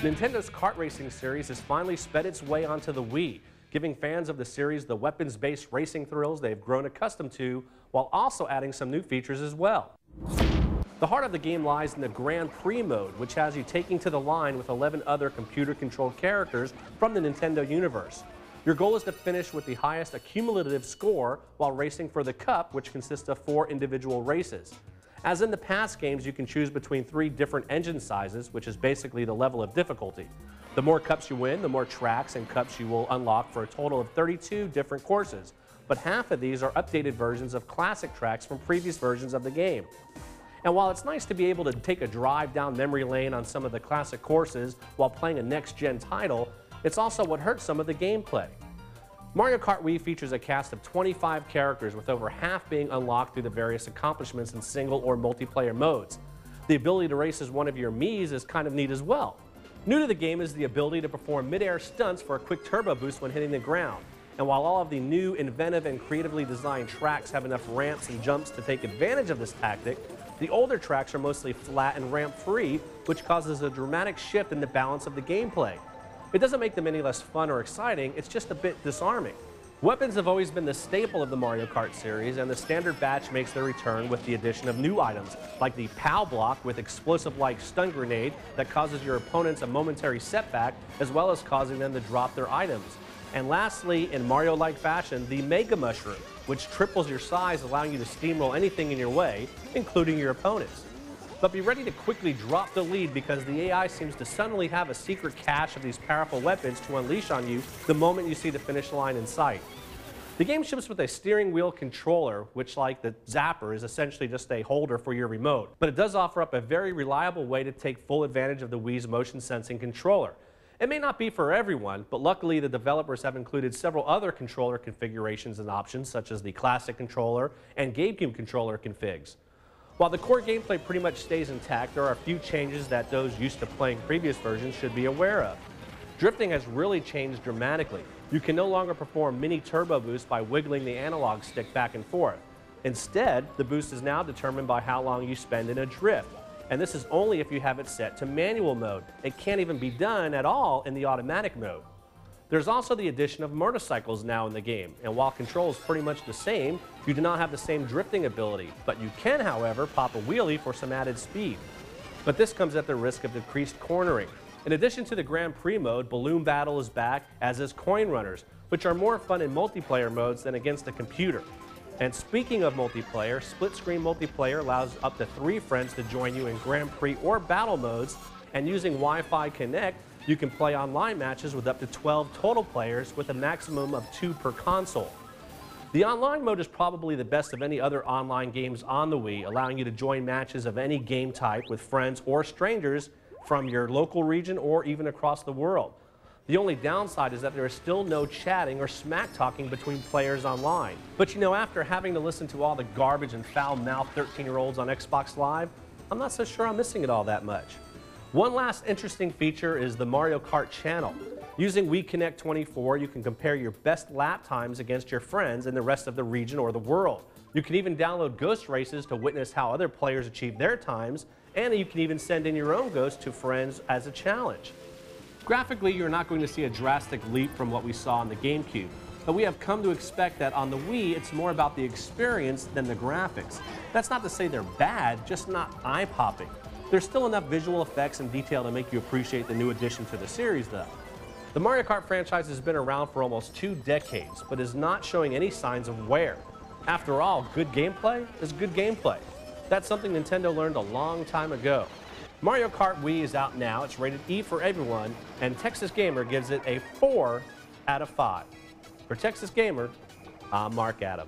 Nintendo's kart racing series has finally sped its way onto the Wii, giving fans of the series the weapons-based racing thrills they've grown accustomed to, while also adding some new features as well. The heart of the game lies in the Grand Prix mode, which has you taking to the line with 11 other computer-controlled characters from the Nintendo universe. Your goal is to finish with the highest accumulative score while racing for the Cup, which consists of 4 individual races. As in the past games, you can choose between 3 different engine sizes, which is basically the level of difficulty. The more cups you win, the more tracks and cups you will unlock for a total of 32 different courses. But half of these are updated versions of classic tracks from previous versions of the game. And while it's nice to be able to take a drive down memory lane on some of the classic courses while playing a next-gen title, it's also what hurts some of the gameplay. Mario Kart Wii features a cast of 25 characters, with over half being unlocked through the various accomplishments in single or multiplayer modes. The ability to race as one of your Miis is kind of neat as well. New to the game is the ability to perform mid-air stunts for a quick turbo boost when hitting the ground. And while all of the new, inventive, and creatively designed tracks have enough ramps and jumps to take advantage of this tactic, the older tracks are mostly flat and ramp-free, which causes a dramatic shift in the balance of the gameplay. It doesn't make them any less fun or exciting, it's just a bit disarming. Weapons have always been the staple of the Mario Kart series, and the standard batch makes their return with the addition of new items, like the POW block with explosive-like stun grenade that causes your opponents a momentary setback, as well as causing them to drop their items. And lastly, in Mario-like fashion, the Mega Mushroom, which triples your size, allowing you to steamroll anything in your way, including your opponents. But be ready to quickly drop the lead, because the AI seems to suddenly have a secret cache of these powerful weapons to unleash on you the moment you see the finish line in sight. The game ships with a steering wheel controller, which, like the Zapper, is essentially just a holder for your remote. But it does offer up a very reliable way to take full advantage of the Wii's motion sensing controller. It may not be for everyone, but luckily the developers have included several other controller configurations and options, such as the classic controller and GameCube controller configs. While the core gameplay pretty much stays intact, there are a few changes that those used to playing previous versions should be aware of. Drifting has really changed dramatically. You can no longer perform mini turbo boosts by wiggling the analog stick back and forth. Instead, the boost is now determined by how long you spend in a drift. And this is only if you have it set to manual mode. It can't even be done at all in the automatic mode. There's also the addition of motorcycles now in the game, and while control is pretty much the same, you do not have the same drifting ability, but you can, however, pop a wheelie for some added speed. But this comes at the risk of decreased cornering. In addition to the Grand Prix mode, Balloon Battle is back, as is Coin Runners, which are more fun in multiplayer modes than against a computer. And speaking of multiplayer, split-screen multiplayer allows up to 3 friends to join you in Grand Prix or Battle modes, and using Wi-Fi Connect, you can play online matches with up to 12 total players, with a maximum of 2 per console. The online mode is probably the best of any other online games on the Wii, allowing you to join matches of any game type with friends or strangers from your local region or even across the world. The only downside is that there is still no chatting or smack talking between players online. But you know, after having to listen to all the garbage and foul-mouthed 13-year-olds on Xbox Live, I'm not so sure I'm missing it all that much. One last interesting feature is the Mario Kart channel. Using Wii Connect 24, you can compare your best lap times against your friends in the rest of the region or the world. You can even download ghost races to witness how other players achieve their times, and you can even send in your own ghost to friends as a challenge. Graphically, you're not going to see a drastic leap from what we saw on the GameCube, but we have come to expect that on the Wii, it's more about the experience than the graphics. That's not to say they're bad, just not eye-popping. There's still enough visual effects and detail to make you appreciate the new addition to the series, though. The Mario Kart franchise has been around for almost 2 decades, but is not showing any signs of wear. After all, good gameplay is good gameplay. That's something Nintendo learned a long time ago. Mario Kart Wii is out now, it's rated E for everyone, and Texas Gamer gives it a 4 out of 5. For Texas Gamer, I'm Mark Adam.